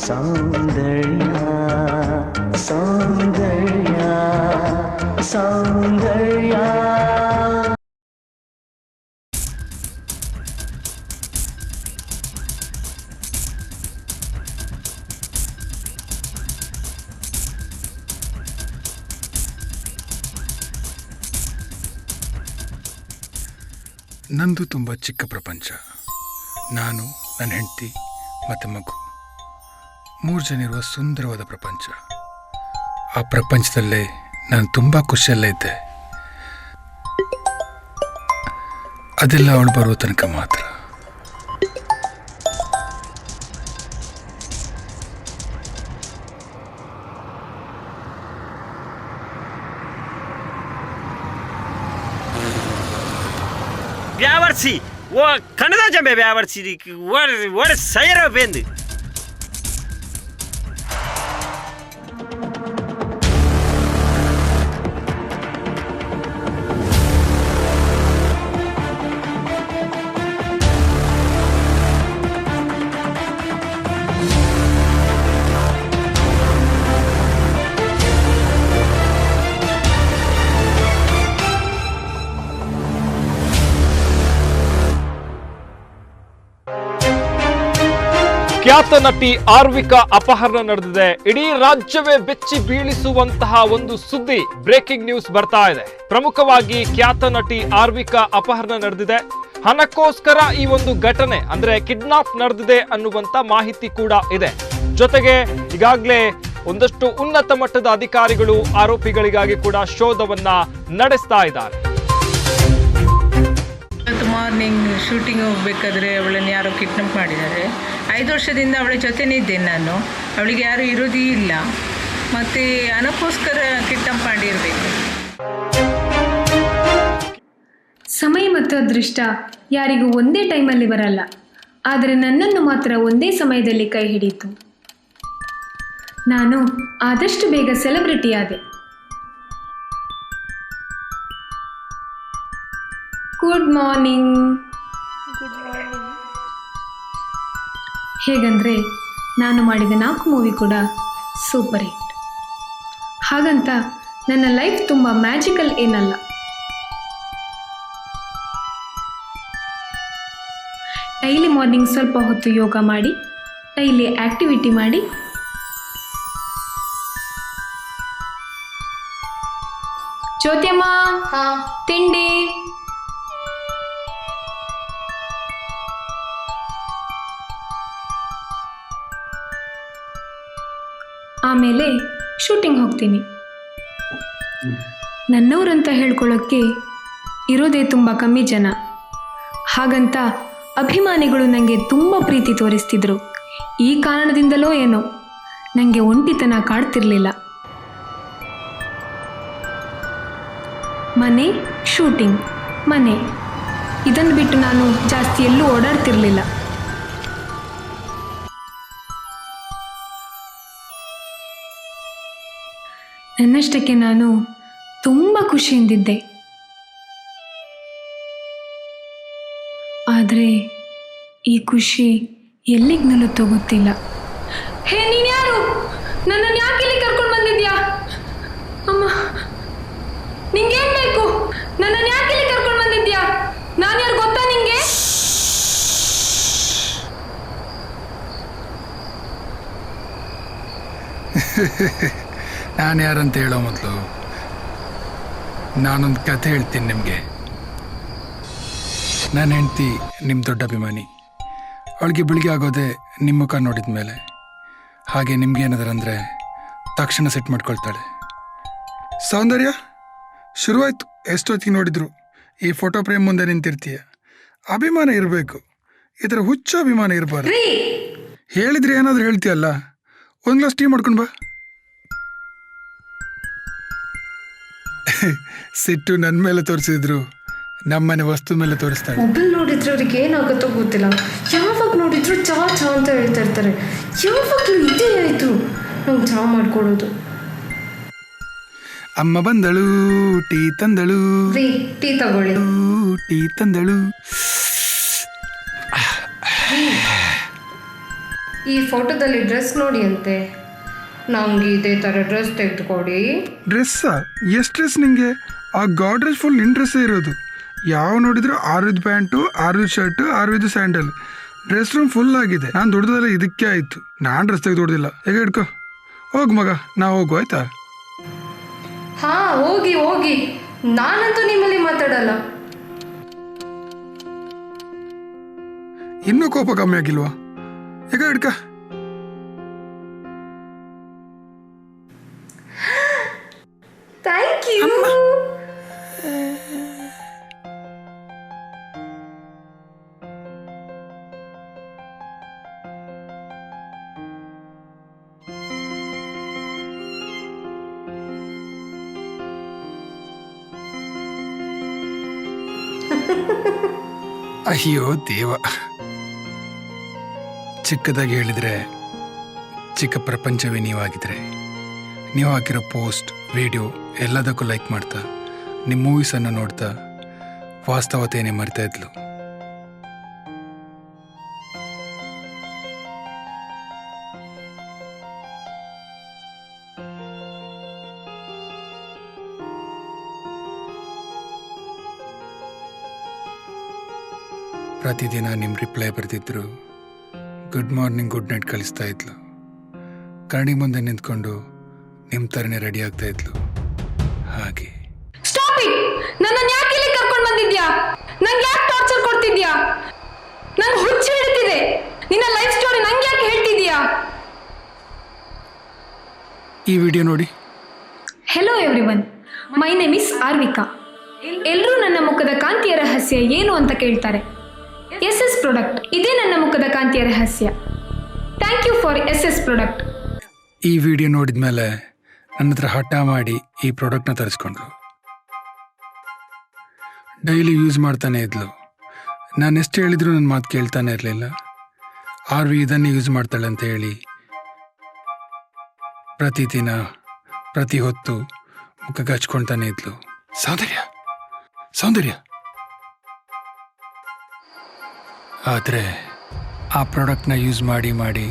ಸೌಂದರ್ಯ ಸೌಂದರ್ಯ ಸೌಂದರ್ಯ. ನಂದು ತುಂಬ ಚಿಕ್ಕ ಪ್ರಪಂಚ. ನಾನು, ನನ್ನ ಹೆಂಡತಿ ಮತ್ತು ಮಗು 3 ಜನ ಇರುವ ಸುಂದರವಾದ ಪ್ರಪಂಚ. ಆ ಪ್ರಪಂಚದಲ್ಲೇ ನಾನು ತುಂಬ ಖುಷಿಯಲ್ಲೇ ಇದ್ದೆ. ಅದೆಲ್ಲ ಅವಳು ಬರುವ ತನಕ ಮಾತ್ರ. ವ್ಯಾವರ್ಸಿ ಓ ಕನ್ನಡ ಜಂಬೆ ವ್ಯಾವರ್ಸಿ ಒಡ ಸೈರ ಬೆಂದು ಖ್ಯಾತ ನಟಿ ಆರ್ವಿಕಾ ಅಪಹರಣ ನಡೆದಿದೆ. ಇಡೀ ರಾಜ್ಯವೇ ಬೆಚ್ಚಿ ಬೀಳಿಸುವಂತಹ ಒಂದು ಸುದ್ದಿ, ಬ್ರೇಕಿಂಗ್ ನ್ಯೂಸ್ ಬರ್ತಾ ಇದೆ. ಪ್ರಮುಖವಾಗಿ ಖ್ಯಾತ ನಟಿ ಆರ್ವಿಕಾ ಅಪಹರಣ ನಡೆದಿದೆ. ಹಣಕ್ಕೋಸ್ಕರ ಈ ಒಂದು ಘಟನೆ ಅಂದ್ರೆ ಕಿಡ್ನಾಪ್ ನಡೆದಿದೆ ಅನ್ನುವಂತ ಮಾಹಿತಿ ಕೂಡ ಇದೆ. ಜೊತೆಗೆ ಈಗಾಗಲೇ ಒಂದಷ್ಟು ಉನ್ನತ ಮಟ್ಟದ ಅಧಿಕಾರಿಗಳು ಆರೋಪಿಗಳಿಗಾಗಿ ಕೂಡ ಶೋಧವನ್ನ ನಡೆಸ್ತಾ ಇದ್ದಾರೆ. ಮಾರ್ನಿಂಗ್ ಶೂಟಿಂಗ್ ಹೋಗ್ಬೇಕಾದ್ರೆ ಅವಳನ್ನು ಯಾರೋ ಕಿಡ್ನಾಪ್ ಮಾಡಿದ್ದಾರೆ. 5 ವರ್ಷದಿಂದ ಅವಳ ಜೊತೆನೇ ಇದ್ದೇನೆ ನಾನು. ಅವಳಿಗೆ ಯಾರು ಇರೋದೇ ಇಲ್ಲ. ಮತ್ತು ಹಣಕ್ಕೋಸ್ಕರ ಕಿಡ್ನಾಪ್ ಮಾಡಿರಬೇಕು. ಸಮಯ ಮತ್ತು ಅದೃಷ್ಟ ಯಾರಿಗೂ ಒಂದೇ ಟೈಮಲ್ಲಿ ಬರಲ್ಲ. ಆದರೆ ನನ್ನನ್ನು ಮಾತ್ರ ಒಂದೇ ಸಮಯದಲ್ಲಿ ಕೈ ಹಿಡಿಯಿತು. ನಾನು ಆದಷ್ಟು ಬೇಗ ಸೆಲೆಬ್ರಿಟಿ ಆದೆ. Good morning. ಹೇಗಂದರೆ ನಾನು ಮಾಡಿದ 4 ಮೂವಿ ಕೂಡ ಸೂಪರ್ ಹಿಟ್. ಹಾಗಂತ ನನ್ನ ಲೈಫ್ ತುಂಬ ಮ್ಯಾಜಿಕಲ್ ಏನಲ್ಲ. ಡೈಲಿ ಮಾರ್ನಿಂಗ್ ಸ್ವಲ್ಪ ಹೊತ್ತು ಯೋಗ ಮಾಡಿ, ಡೈಲಿ ಆ್ಯಕ್ಟಿವಿಟಿ ಮಾಡಿ, ಜ್ಯೋತಿಯಮ್ಮ ತಿಂಡಿ. ಆಮೇಲೆ ಶೂಟಿಂಗ್ ಹೋಗ್ತೀನಿ. ನನ್ನವರಂತ ಹೇಳ್ಕೊಳ್ಳೋಕ್ಕೆ ಇರೋದೇ ತುಂಬ ಕಮ್ಮಿ ಜನ. ಹಾಗಂತ ಅಭಿಮಾನಿಗಳು ನನಗೆ ತುಂಬ ಪ್ರೀತಿ ತೋರಿಸ್ತಿದ್ರು. ಈ ಕಾರಣದಿಂದಲೋ ಏನೋ ನನಗೆ ಒಂಟಿತನ ಕಾಡ್ತಿರ್ಲಿಲ್ಲ. ಮನೆ, ಶೂಟಿಂಗ್, ಮನೆ, ಇದನ್ನು ಬಿಟ್ಟು ನಾನು ಜಾಸ್ತಿ ಎಲ್ಲೂ ಓಡಾಡ್ತಿರ್ಲಿಲ್ಲ. ನನ್ನಷ್ಟಕ್ಕೆ ನಾನು ತುಂಬ ಖುಷಿಯಿಂದಿದ್ದೆ. ಆದರೆ ಈ ಖುಷಿ ಎಲ್ಲಿಗೆ ನಿಲ್ಲುತ್ತೋ ಗೊತ್ತಿಲ್ಲ. ಹೇ, ನೀನು ಯಾರು? ನನ್ನನ್ನು ಯಾಕೆ ಇಲ್ಲಿ ಕರ್ಕೊಂಡು ಬಂದಿದ್ಯಾ? ಅಮ್ಮ, ನಿಂಗೇನು ಬೇಕು? ನನ್ನನ್ನು ಯಾಕೆ ಇಲ್ಲಿ ಕರ್ಕೊಂಡು ಬಂದಿದ್ಯಾ? ನಾನು ಯಾರು ಗೊತ್ತಾ ನಿಂಗೆ? ನಾನು ಯಾರಂತ ಹೇಳೋ ಮೊದಲು ನಾನೊಂದು ಕಥೆ ಹೇಳ್ತೀನಿ ನಿಮಗೆ. ನನ್ನ ಹೆಂಡತಿ ನಿಮ್ಮ ದೊಡ್ಡ ಅಭಿಮಾನಿ. ಅವಳಿಗೆ ಬೆಳಿಗ್ಗೆ ಆಗೋದೆ ನಿಮ್ಮ ಮುಖ ನೋಡಿದ ಮೇಲೆ. ಹಾಗೆ ನಿಮ್ಗೇನದರಂದರೆ ತಕ್ಷಣ ಸೆಟ್ ಮಾಡ್ಕೊಳ್ತಾಳೆ. ಸೌಂದರ್ಯ ಶುರುವಾಯಿತು. ಎಷ್ಟೊತ್ತಿಗೆ ನೋಡಿದ್ರು ಈ ಫೋಟೋ ಫ್ರೇಮ್ ಮುಂದೆ ನಿಂತಿರ್ತೀಯ. ಅಭಿಮಾನ ಇರಬೇಕು, ಈ ಥರ ಹುಚ್ಚು ಅಭಿಮಾನ ಇರಬಾರ್ದು. ಹೇಳಿದ್ರೆ ಏನಾದರೂ ಹೇಳ್ತೀಯಲ್ಲ. ಒಂದು ಗ್ಲಾಸ್ ಟೀ ಮಾಡ್ಕೊಂಡು ಬಾ. ಸಿಟ್ಟು ನನ್ನ ಮೇಲೆ ತೋರಿಸಿದ್ರು ನಮ್ಮನೆ ವಸ್ತು ಮೇಲೆ ತೋರಿಸ್ತಾರೆ. ಮೊಬೈಲ್ ನೋಡಿದ್ರೆ ಅವ್ರಿಗೆ ಏನಾಗುತ್ತೋ ಗೊತ್ತಿಲ್ಲ. ಯಾವಾಗ ನೋಡಿದ್ರು ಚಾ ಚಾ ಅಂತ ಹೇಳ್ತಾ ಇರ್ತಾರೆ. ಯಾವಾಗಲೂ ಇದೇ ಆಯಿತು ನಂಗೆ ಚಾ ಮಾಡ್ಕೊಡೋದು. ಅಮ್ಮ ಬಂದಳು, ಟೀ ತಂದಳು. ಟೀ ತಗೊಳ್ಳಿ. ಟೀ ತಂದಳು. ಈ ಫೋಟೋದಲ್ಲಿ ಡ್ರೆಸ್ ನೋಡಿ ಅಂತೆ. ನಂಗೆ ಇದೇ ಥರ ಡ್ರೆಸ್ ತೆಗೆದುಕೊಡಿ. ಡ್ರೆಸ್ಸಾ? ಎಷ್ಟು ಡ್ರೆಸ್ ನಿಂಗೆ? ಆ ಗಾಡ್ರೇಜ್ ಫುಲ್ ನಿನ್ನ ಡ್ರೆಸ್ಸೇ ಇರೋದು. ಯಾವ ನೋಡಿದ್ರು 6 pant, 6 shirt, 6 sandal. Dress room full ಆಗಿದೆ. ನಾನು ದುಡ್ದಲ್ಲ ಇದಕ್ಕೆ ಆಯಿತು. ನಾನು ಡ್ರೆಸ್ ತೆಗೆದು ದುಡ್ದಿಲ್ಲ. ಹೇಗೆ ಹಿಡ್ಕೊ ಹೋಗು ಮಗ, ನಾ ಹೋಗು ಆಯ್ತಾ? ಹಾಂ ಹೋಗಿ ಹೋಗಿ, ನಾನಂತೂ ನಿಮ್ಮಲ್ಲಿ ಮಾತಾಡಲ್ಲ. ಇನ್ನೂ ಕೋಪ ಕಮ್ಮಿ ಆಗಿಲ್ವಾ? ಹೇಗೆ ಹಿಡ್ಕ. Thank you. ಅಯ್ಯೋ ದೇವ. ಚಿಕ್ಕದಾಗಿ ಹೇಳಿದರೆ ಚಿಕ್ಕ ಪ್ರಪಂಚವೇ ನೀವಾಗಿದ್ರೆ, ನೀವು ಹಾಕಿರೋ ಪೋಸ್ಟ್ ವಿಡಿಯೋ ಎಲ್ಲದಕ್ಕೂ ಲೈಕ್ ಮಾಡ್ತಾ ನಿಮ್ಮ ಮೂವೀಸನ್ನು ನೋಡ್ತಾ ವಾಸ್ತವತೆಯೇ ಮರಿತಾ ಇದ್ಲು. ಪ್ರತಿದಿನ ನಿಮ್ಮ ರಿಪ್ಲೈ ಬರ್ತಿದ್ರು, ಗುಡ್ ಮಾರ್ನಿಂಗ್ ಗುಡ್ ನೈಟ್ ಕಳಿಸ್ತಾ ಇದ್ಲು. ಕರಡಿ ಮುಂದೆ ನಿಂತ್ಕೊಂಡು ನಿಮ್ಮ ಥರನೇ ರೆಡಿ ಆಗ್ತಾ ಇದ್ಲು. ಹಾಗೆ ಸ್ಟಾಪ್ ಇಟ್! ನನ್ನನ್ನು ಯಾಕೆ ಇಲ್ಲಿ ಕರ್ಕೊಂಡು ಬಂದಿದ್ಯಾ? ನಂಗೆ ಯಾಕೆ ಟಾರ್ಚರ್ ಕೊಡ್ತಿದ್ಯಾ? ನಂಗೆ ಹುಚ್ಚು ಹಿಡಿತಿದೆ. ನಿನ್ನ ಲೈಫ್ ಸ್ಟೋರಿ ನಂಗೆ ಯಾಕೆ ಹೇಳ್ತಿದ್ಯಾ? ಈ ವಿಡಿಯೋ ನೋಡಿ. Hello everyone, my name is Arvika. ಎಲ್ಲರೂ ನನ್ನ ಮುಖದ ಕಾಂತಿಯ ರಹಸ್ಯ ಏನು ಅಂತ ಕೇಳ್ತಾರೆ. SS ಪ್ರಾಡಕ್ಟ್, ಇದೇ ನನ್ನ ಮುಖದ ಕಾಂತಿಯ ರಹಸ್ಯ. Thank you for SS product. ಈ ವಿಡಿಯೋ ನೋಡಿದ ಮೇಲೆ ನನ್ನ ಹತ್ರ ಹಠ ಮಾಡಿ ಈ ಪ್ರಾಡಕ್ಟ್ನ ತರಿಸ್ಕೊಂಡ್ರು. ಡೈಲಿ ಯೂಸ್ ಮಾಡ್ತಾನೆ ಇದ್ಲು. ನಾನು ಎಷ್ಟು ಹೇಳಿದ್ರು ನನ್ನ ಮಾತು ಕೇಳ್ತಾನೆ ಇರಲಿಲ್ಲ. ಆರ್ವಿ ಇದನ್ನೇ ಯೂಸ್ ಮಾಡ್ತಾಳೆ ಅಂತ ಹೇಳಿ ಪ್ರತಿದಿನ ಪ್ರತಿ ಹೊತ್ತು ಮುಖಕ್ಕೆ ಹಚ್ಕೊಳ್ತಾನೆ ಇದ್ಲು. ಸೌಂದರ್ಯ ಸೌಂದರ್ಯ. ಆದರೆ ಆ ಪ್ರಾಡಕ್ಟ್ನ ಯೂಸ್ ಮಾಡಿ ಮಾಡಿ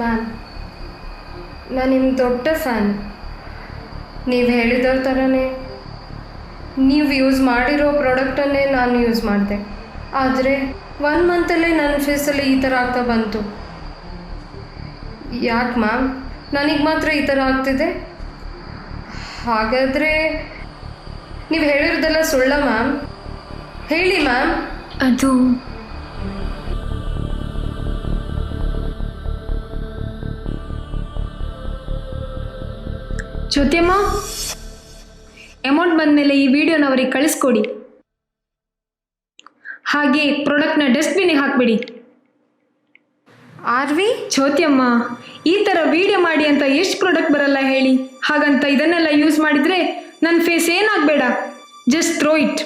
ಮ್ಯಾಮ್, ನಾನು ನಿಮ್ಮ ದೊಡ್ಡ ಫ್ಯಾನ್. ನೀವು ಹೇಳಿದವ್ರ ಥರನೇ ನೀವು ಯೂಸ್ ಮಾಡಿರೋ ಪ್ರಾಡಕ್ಟನ್ನೇ ನಾನು ಯೂಸ್ ಮಾಡಿದೆ. ಆದರೆ 1 ಮಂತಲ್ಲೇ ನನ್ನ ಫೇಸಲ್ಲಿ ಈ ಥರ ಆಗ್ತಾ ಬಂತು. ಯಾಕೆ ಮ್ಯಾಮ್ ನನಗೆ ಮಾತ್ರ ಈ ಥರ ಆಗ್ತಿದೆ? ಹಾಗಾದರೆ ನೀವು ಹೇಳಿರೋದೆಲ್ಲ ಸುಳ್ಳ ಮ್ಯಾಮ್? ಹೇಳಿ ಮ್ಯಾಮ್. ಅದು ಜ್ಯೋತಿಯಮ್ಮ, ಅಮೌಂಟ್ ಬಂದಮೇಲೆ ಈ ವಿಡಿಯೋನ ಅವರಿಗೆ ಕಳಿಸ್ಕೊಡಿ. ಹಾಗೆ ಪ್ರಾಡಕ್ಟ್ನ ಡಸ್ಟ್ಬಿನ್ಗೆ ಹಾಕ್ಬಿಡಿ. ಆರ್ವಿ, ಜ್ಯೋತಿಯಮ್ಮ, ಈ ಥರ ವಿಡಿಯೋ ಮಾಡಿ ಅಂತ ಎಷ್ಟು ಪ್ರಾಡಕ್ಟ್ ಬರಲ್ಲ ಹೇಳಿ? ಹಾಗಂತ ಇದನ್ನೆಲ್ಲ ಯೂಸ್ ಮಾಡಿದರೆ ನನ್ನ ಫೇಸ್ ಏನಾಗಬೇಡ. Just throw it.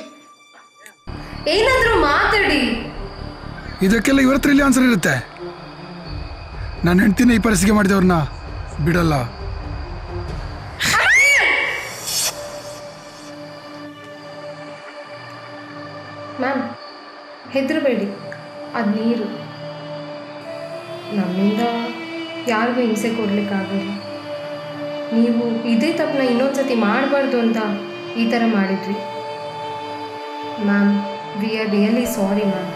ಏನಾದರೂ ಮಾತಾಡಿ. ಇದಕ್ಕೆಲ್ಲ ಇವರ ಹತ್ರ ಇಲ್ಲಿ ಆನ್ಸರ್ ಇರುತ್ತೆ. ನಾನು ಹೆಂಡ್ತಿನ ಈ ಪರಿಸ್ಥಿತಿ ಮಾಡಿದವ್ರನ್ನ ಬಿಡಲ್ಲ. ಮ್ಯಾಮ್ ಹೆದರಬೇಡಿ, ಅದು ನೀರು. ನಮ್ಮಿಂದ ಯಾರಿಗೂ ಹಿಂಸೆ ಕೊಡಲಿಕ್ಕಾಗಲ್ಲ. ನೀವು ಇದೇ ತಪ್ಪನ್ನ ಇನ್ನೊಂದ್ಸತಿ ಮಾಡಬಾರ್ದು ಅಂತ ಈ ಥರ ಮಾಡಿದ್ವಿ ma'am. We are really sorry ma'am.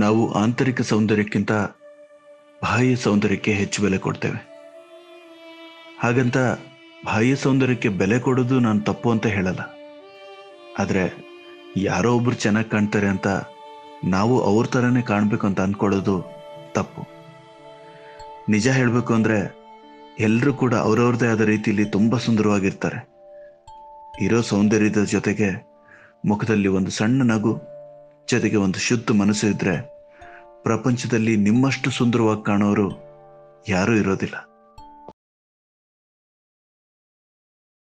ನಾವು ಆಂತರಿಕ ಸೌಂದರ್ಯಕ್ಕಿಂತ ಬಾಹ್ಯ ಸೌಂದರ್ಯಕ್ಕೆ ಹೆಚ್ಚು ಬೆಲೆ ಕೊಡ್ತೇವೆ. ಹಾಗಂತ ಬಾಹ್ಯ ಸೌಂದರ್ಯಕ್ಕೆ ಬೆಲೆ ಕೊಡೋದು ನಾನು ತಪ್ಪು ಅಂತ ಹೇಳಲ್ಲ. ಆದರೆ ಯಾರೋ ಒಬ್ರು ಚೆನ್ನಾಗಿ ಕಾಣ್ತಾರೆ ಅಂತ ನಾವು ಅವ್ರ ಥರನೇ ಕಾಣಬೇಕು ಅಂತ ಅಂದ್ಕೊಳ್ಳೋದು ತಪ್ಪು. ನಿಜ ಹೇಳಬೇಕು ಅಂದರೆ ಎಲ್ಲರೂ ಕೂಡ ಅವ್ರವ್ರದ್ದೇ ಆದ ರೀತಿಯಲ್ಲಿ ತುಂಬ ಸುಂದರವಾಗಿರ್ತಾರೆ. ಇರೋ ಸೌಂದರ್ಯದ ಜೊತೆಗೆ ಮುಖದಲ್ಲಿ ಒಂದು ಸಣ್ಣ ನಗು, ಜೊತೆಗೆ ಒಂದು ಶುದ್ಧ ಮನಸ್ಸು ಇದ್ದರೆ ಪ್ರಪಂಚದಲ್ಲಿ ನಿಮ್ಮಷ್ಟು ಸುಂದರವಾಗಿ ಕಾಣೋರು ಯಾರೂ ಇರೋದಿಲ್ಲ.